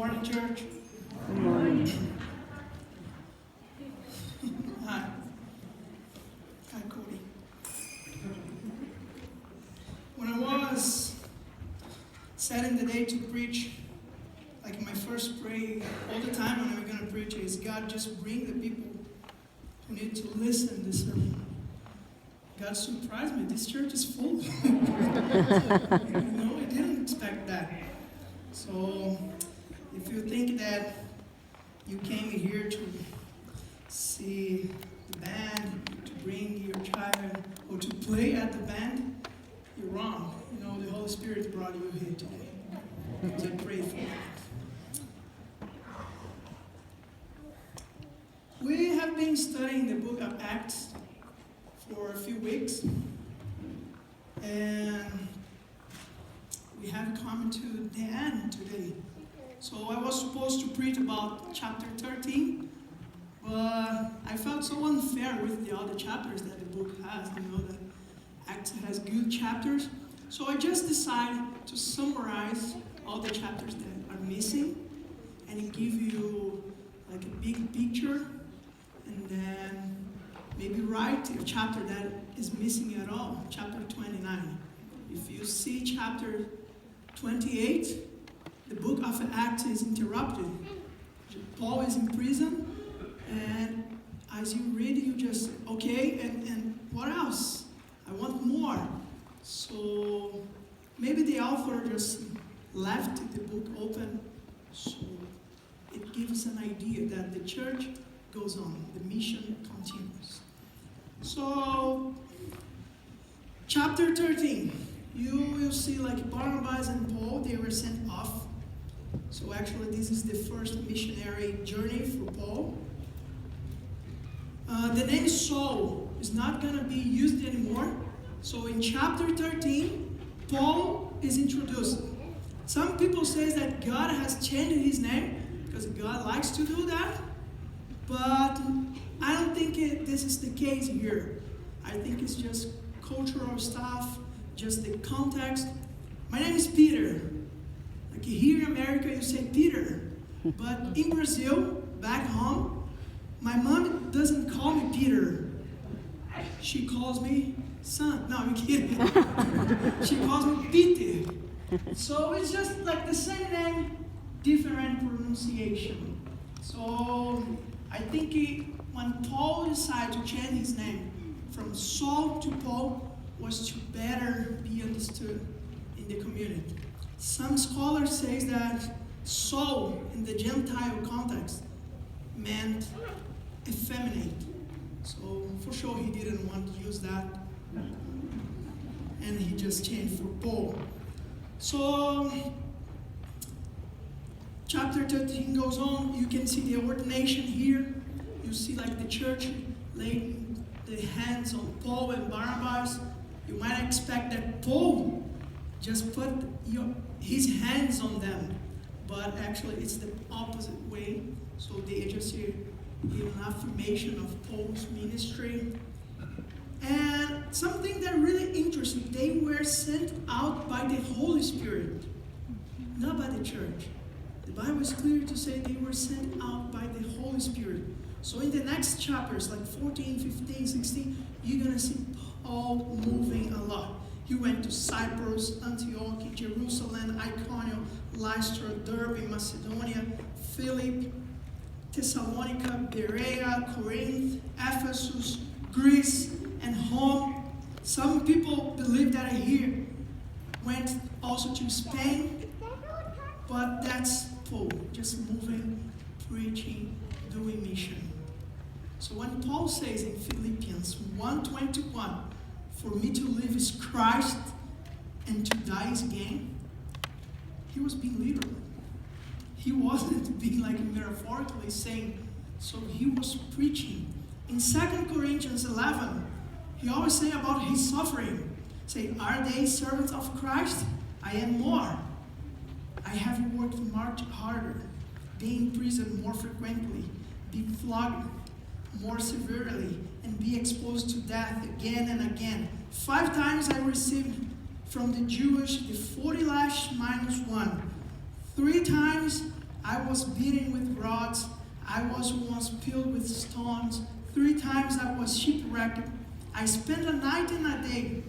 morning, church. Good morning. Hi. Hi, Cody. When I was setting the day to preach, like my first prayer all the time when I'm going to preach is, God, just bring the people who need to listen to this sermon. God surprised me. This church is full. I didn't expect that. So, if you think that you came here to see the band, to bring your child, or to play at the band, you're wrong. The Holy Spirit brought you here today. Because I pray for you. We have been studying the book of Acts for a few weeks, and we have come to the end today. So I was supposed to preach about chapter 13, but I felt so unfair with the other chapters that the book has. That Acts has good chapters. So I just decided to summarize all the chapters that are missing and give you like a big picture, and then maybe write a chapter that is missing at all, chapter 29. If you see chapter 28, the book of Acts is interrupted. Paul is in prison, and as you read, you just, okay, and what else? I want more. So maybe the author just left the book open, so it gives an idea that the church goes on, the mission continues. So, chapter 13, you will see like Barnabas and Paul, they were sent off. So actually this is the first missionary journey for Paul. The name Saul is not going to be used anymore. So in chapter 13, Paul is introduced. Some people say that God has changed his name because God likes to do that. But I don't think this is the case here. I think it's just cultural stuff, just the context. My name is Peter. Like here in America, you say Peter. But in Brazil, back home, my mom doesn't call me Peter. She calls me son. No, I'm kidding. She calls me Peter. So it's just like the same name, different pronunciation. So I think when Paul decided to change his name from Saul to Paul was to better be understood in the community. Some scholars say that Saul in the Gentile context meant effeminate. So for sure he didn't want to use that. And he just changed for Paul. So chapter 13 goes on. You can see the ordination here. You see like the church laying the hands on Paul and Barnabas. You might expect that Paul just put his hands on them. But actually it's the opposite way. So they just give an affirmation of Paul's ministry. And something that really interesting, they were sent out by the Holy Spirit, not by the church. The Bible is clear to say they were sent out by the Holy Spirit. So in the next chapters, like 14, 15, 16, you're going to see Paul moving a lot. He went to Cyprus, Antioch, Jerusalem, Iconium, Lystra, Derbe, Macedonia, Philippi, Thessalonica, Berea, Corinth, Ephesus, Greece, and Rome. Some people believe that he went also to Spain, but that's Paul, just moving, preaching, doing mission. So when Paul says in Philippians 1:21, for me to live is Christ and to die is gain, he was being literal. He wasn't being like metaphorically saying, so he was preaching. In 2 Corinthians 11, he always say about his suffering. Say, are they servants of Christ? I am more. I have worked much harder, be in prison more frequently, be flogged more severely, and be exposed to death again and again. 5 times I received from the Jewish the 40 lash minus 1. 3 times I was beaten with rods. I was once filled with stones. 3 times I was shipwrecked. I spent a night and a day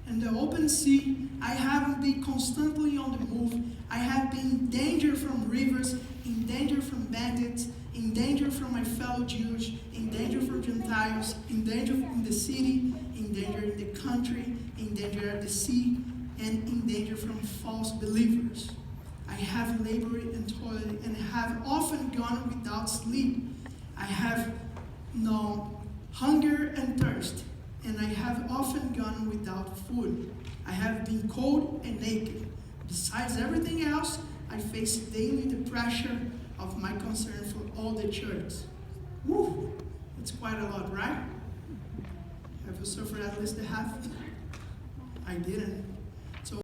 in the open sea. I have been constantly on the move. I have been in danger from rivers, in danger from bandits, in danger from my fellow Jews, in danger from Gentiles, in danger in the city, in danger in the country, in danger at the sea, and in danger from false believers. I have labored and toiled and have often gone without sleep. I have known hunger and thirst, and I have often gone without food. I have been cold and naked. Besides everything else, I face daily the pressure of my concern for all the church. Woo! It's quite a lot, right? Have you suffered at least a half? I didn't.